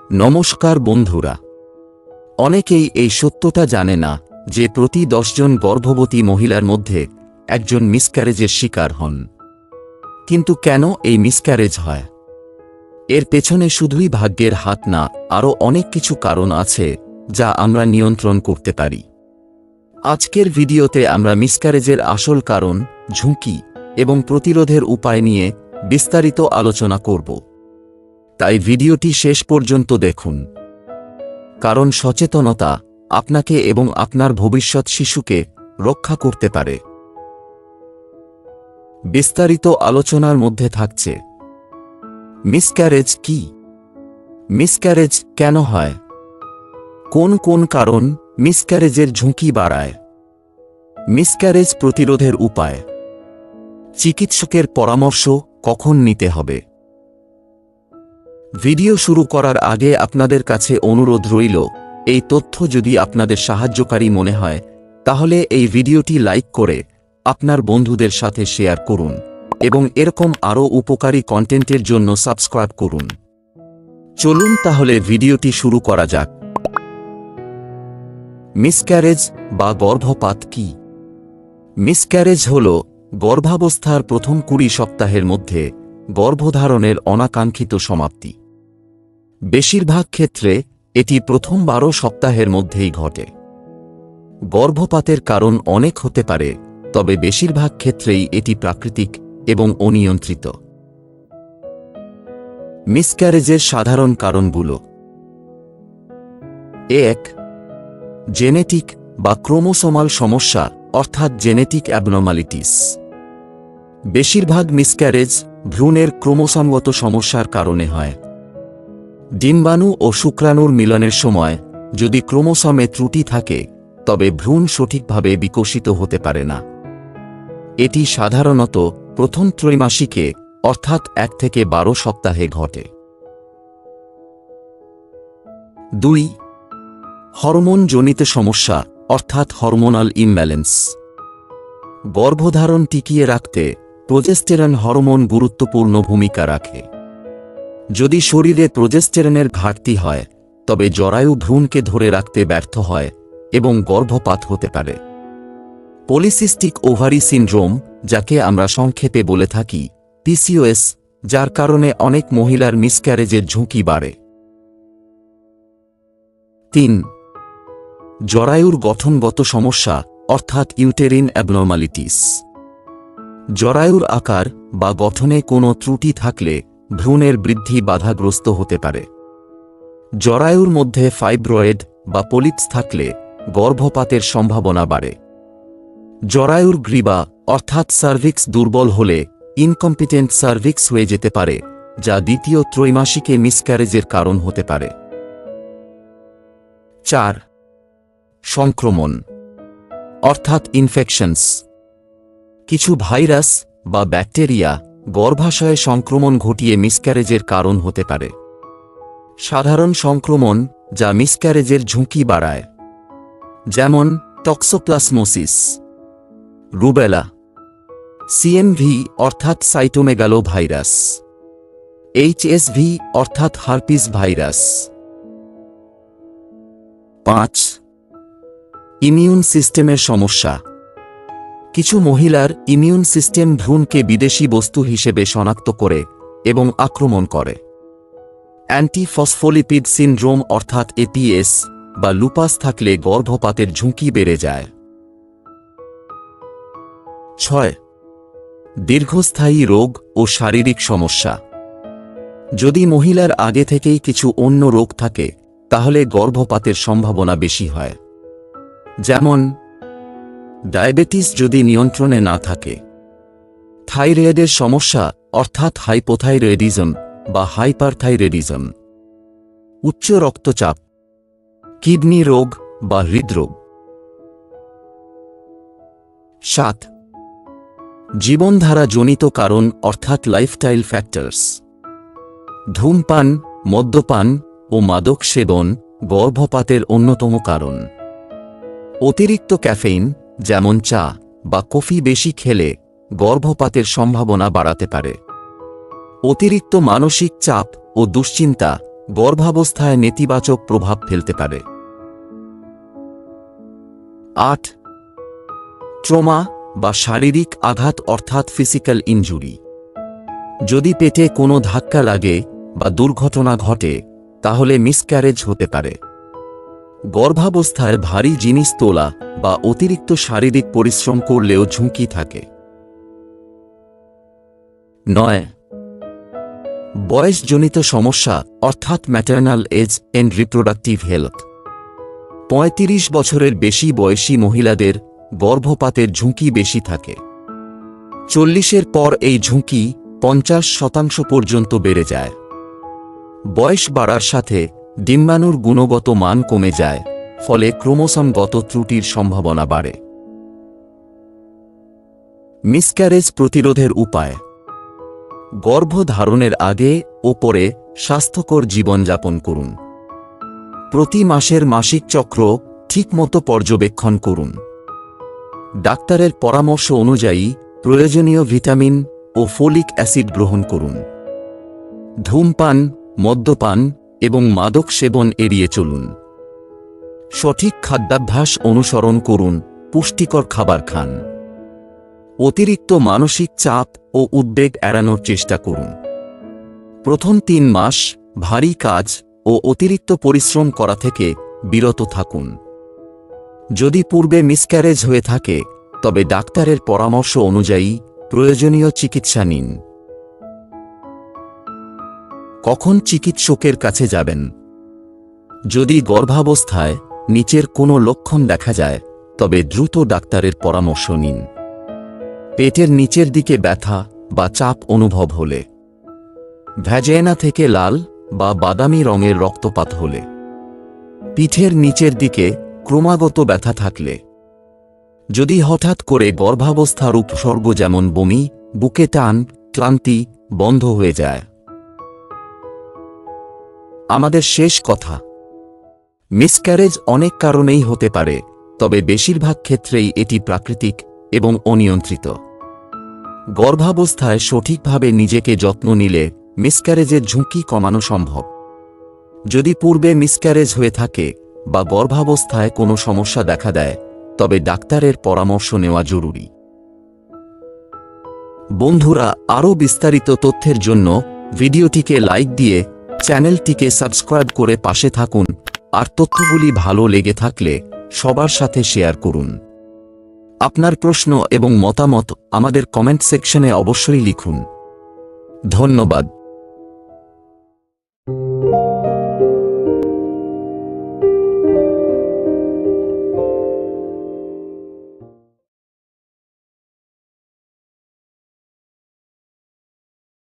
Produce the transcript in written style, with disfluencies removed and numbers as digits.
নমস্কার বন্ধুরা, অনেকেই এই সত্যটা জানে না যে প্রতি 10 জন গর্ভবতী মহিলার মধ্যে একজন মিসক্যারেজের শিকার হন। কিন্তু কেন এই মিসক্যারেজ হয়? এর পেছনে শুধুই ভাগ্যের হাত না, আরও অনেক কিছু কারণ আছে যা আমরা নিয়ন্ত্রণ করতে পারি। আজকের ভিডিওতে আমরা মিসক্যারেজের আসল কারণ, ঝুঁকি এবং প্রতিরোধের উপায় নিয়ে বিস্তারিত আলোচনা করব। তাই ভিডিওটি শেষ পর্যন্ত দেখুন, কারণ সচেতনতা আপনাকে এবং আপনার ভবিষ্যৎ শিশুকে রক্ষা করতে পারে। বিস্তারিত আলোচনার মধ্যে থাকছে মিসক্যারেজ কি, মিসক্যারেজ কেন হয়, কোন কোন কারণ মিসক্যারেজের ঝুঁকি বাড়ায়, মিসক্যারেজ প্রতিরোধের উপায়, চিকিৎসকের পরামর্শ কখন নিতে হবে। ভিডিও শুরু করার আগে আপনাদের কাছে অনুরোধ রইল, এই তথ্য যদি আপনাদের সাহায্যকারী মনে হয় তাহলে এই ভিডিওটি লাইক করে আপনার বন্ধুদের সাথে শেয়ার করুন এবং এরকম আরও উপকারী কন্টেন্টের জন্য সাবস্ক্রাইব করুন। চলুন তাহলে ভিডিওটি শুরু করা যাক। মিসক্যারেজ বা গর্ভপাত কি? মিসক্যারেজ হল গর্ভাবস্থার প্রথম 20 সপ্তাহের মধ্যে গর্ভধারণের অনাকাঙ্ক্ষিত সমাপ্তি। বেশিরভাগ ক্ষেত্রে এটি প্রথম 12 সপ্তাহের মধ্যেই ঘটে। গর্ভপাতের কারণ অনেক হতে পারে, তবে বেশিরভাগ ক্ষেত্রেই এটি প্রাকৃতিক এবং অনিয়ন্ত্রিত। মিসক্যারেজের সাধারণ কারণগুলো: 1. জেনেটিক বা ক্রোমোসোমাল সমস্যা, অর্থাৎ জেনেটিক অ্যাবনর্মালিটিস। বেশিরভাগ মিসক্যারেজ ভ্রূণের ক্রোমোসোমগত সমস্যার কারণে হয়। ডিম্বাণু ও শুক্রাণুর মিলনের সময় যদি ক্রোমোসোমে ত্রুটি থাকে তবে ভ্রূণ সঠিকভাবে বিকশিত হতে পারে না। এটি সাধারণত প্রথম ত্রৈমাসিকে, অর্থাৎ 1 থেকে 12 সপ্তাহে ঘটে। 2. হরমোনজনিত সমস্যা, অর্থাৎ হরমোনাল ইমব্যালেন্স। গর্ভধারণ টিকিয়ে রাখতে প্রোজেস্টেরন হরমোন গুরুত্বপূর্ণ ভূমিকা রাখে। যদি শরীরে প্রোজেস্টেরনের ঘাটতি হয় তবে জরায়ু ভ্রূণকে ধরে রাখতে ব্যর্থ হয় এবং গর্ভপাত হতে পারে। পলিসিস্টিক ওভারি সিনড্রোম, যাকে আমরা সংক্ষেপে বলে থাকি PCOS, যার কারণে অনেক মহিলার মিসক্যারেজের ঝুঁকি বাড়ে। 3. জরায়ুর গঠনগত সমস্যা, অর্থাৎ ইউটেরিন অ্যাবনর্মালিটিস। জরায়ুর আকার বা গঠনে কোনো ত্রুটি থাকলে ভ্রূণের বৃদ্ধি বাধাগ্রস্ত হতে পারে। জরায়ুর মধ্যে ফাইব্রয়েড বা পলিপস থাকলে গর্ভপাতের সম্ভাবনা বাড়ে। জরায়ুর গ্রীবা, অর্থাৎ সার্ভিক্স দুর্বল হলে ইনকম্পিটেন্ট সার্ভিক্স হয়ে যেতে পারে, যা দ্বিতীয় ত্রৈমাসিকে মিসক্যারেজের কারণ হতে পারে। 4. সংক্রমণ, অর্থাৎ ইনফেকশনস। কিছু ভাইরাস বা ব্যাকটেরিয়া গর্ভাশয়ে সংক্রমণ ঘটিয়ে মিসক্যারেজের কারণ হতে পারে। সাধারণ সংক্রমণ যা মিসক্যারেজের ঝুঁকি বাড়ায়, যেমন টক্সোপ্লাসমোসিস, রুবেলা, CMV অর্থাৎ সাইটোমেগালো ভাইরাস, HSV অর্থাৎ হার্পিস ভাইরাস। 5. ইমিউন সিস্টেমের সমস্যা। কিছু মহিলার ইমিউন সিস্টেম ভ্রূণকে বিদেশি বস্তু হিসেবে শনাক্ত করে এবং আক্রমণ করে। অ্যান্টিফসফোলিপিড সিনড্রোম, অর্থাৎ APS বা লুপাস থাকলে গর্ভপাতের ঝুঁকি বেড়ে যায়। 6. দীর্ঘস্থায়ী রোগ ও শারীরিক সমস্যা। যদি মহিলার আগে থেকেই কিছু অন্য রোগ থাকে তাহলে গর্ভপাতের সম্ভাবনা বেশি হয়, যেমন ডায়াবেটিস যদি নিয়ন্ত্রণে না থাকে, থাইরয়েডের সমস্যা, অর্থাৎ হাইপোথাইরয়েডিজম বা হাইপারথাইরয়েডিজম, উচ্চ রক্তচাপ, কিডনি রোগ বা হৃদরোগ। 7. জীবনধারাজনিত কারণ, অর্থাৎ লাইফস্টাইল ফ্যাক্টরস। ধূমপান, মদ্যপান ও মাদক সেবন গর্ভপাতের অন্যতম কারণ। অতিরিক্ত ক্যাফেইন, যেমন চা বা কফি বেশি খেলে গর্ভপাতের সম্ভাবনা বাড়াতে পারে। অতিরিক্ত মানসিক চাপ ও দুশ্চিন্তা গর্ভাবস্থায় নেতিবাচক প্রভাব ফেলতে পারে। 8. ট্রমা বা শারীরিক আঘাত অর্থাৎ ফিজিক্যাল ইনজুরি। যদি পেটে কোনো ধাক্কা লাগে বা দুর্ঘটনা ঘটে তাহলে মিসক্যারেজ হতে পারে। গর্ভাবস্থায় ভারী জিনিস তোলা বা অতিরিক্ত শারীরিক পরিশ্রম করলেও ঝুঁকি থাকে। 9. বয়সজনিত সমস্যা অর্থাৎ maternal age and reproductive health. 35 বছরের বেশি বয়সী মহিলাদের গর্ভপাতের ঝুঁকি বেশি থাকে। 40-এর পর এই ঝুঁকি 50% পর্যন্ত বেড়ে যায়। বয়স বাড়ার সাথে ডিম্বাণুর গুণগত মান কমে যায়, ফলে ক্রোমোসোমগত ত্রুটির সম্ভাবনা বাড়ে। মিসক্যারেজ প্রতিরোধের উপায়। গর্ভধারণের আগে ও পরে স্বাস্থ্যকর জীবনযাপন করুন। প্রতি মাসের মাসিক চক্র ঠিকমতো পর্যবেক্ষণ করুন। ডাক্তারের পরামর্শ অনুযায়ী প্রয়োজনীয় ভিটামিন ও ফোলিক অ্যাসিড গ্রহণ করুন। ধূমপান, মদ্যপান এবং মাদক সেবন এড়িয়ে চলুন। সঠিক খাদ্যাভ্যাস অনুসরণ করুন, পুষ্টিকর খাবার খান। অতিরিক্ত মানসিক চাপ ও উদ্বেগ এড়ানোর চেষ্টা করুন। প্রথম 3 মাস ভারী কাজ ও অতিরিক্ত পরিশ্রম করা থেকে বিরত থাকুন। যদি পূর্বে মিসক্যারেজ হয়ে থাকে তবে ডাক্তারের পরামর্শ অনুযায়ী প্রয়োজনীয় চিকিৎসা নিন। কখন চিকিৎসকের কাছে যাবেন? যদি গর্ভাবস্থায় নিচের কোনো লক্ষণ দেখা যায় তবে দ্রুত ডাক্তারের পরামর্শ নিন। পেটের নিচের দিকে ব্যথা বা চাপ অনুভব হলে, ভ্যাজাইনা থেকে লাল বা বাদামি রঙের রক্তপাত হলে, পিঠের নিচের দিকে ক্রমাগত ব্যথা থাকলে, যদি হঠাৎ করে গর্ভাবস্থার উপসর্গ যেমন বমি, বুকে টান, ক্লান্তি বন্ধ হয়ে যায়। আমাদের শেষ কথা, মিসক্যারেজ অনেক কারণেই হতে পারে, তবে বেশিরভাগ ক্ষেত্রেই এটি প্রাকৃতিক এবং অনিয়ন্ত্রিত। গর্ভাবস্থায় সঠিকভাবে নিজেকে যত্ন নিলে মিসক্যারেজের ঝুঁকি কমানো সম্ভব। যদি পূর্বে মিসক্যারেজ হয়ে থাকে বা গর্ভাবস্থায় কোনো সমস্যা দেখা দেয় তবে ডাক্তারের পরামর্শ নেওয়া জরুরি। বন্ধুরা, আরও বিস্তারিত তথ্যের জন্য ভিডিওটিকে লাইক দিয়ে চ্যানেলটিকে সাবস্ক্রাইব করে পাশে থাকুন, আর তথ্যগুলি ভালো লেগে থাকলে সবার সাথে শেয়ার করুন। আপনার প্রশ্ন এবং মতামত আমাদের কমেন্ট সেকশনে অবশ্যই লিখুন। ধন্যবাদ।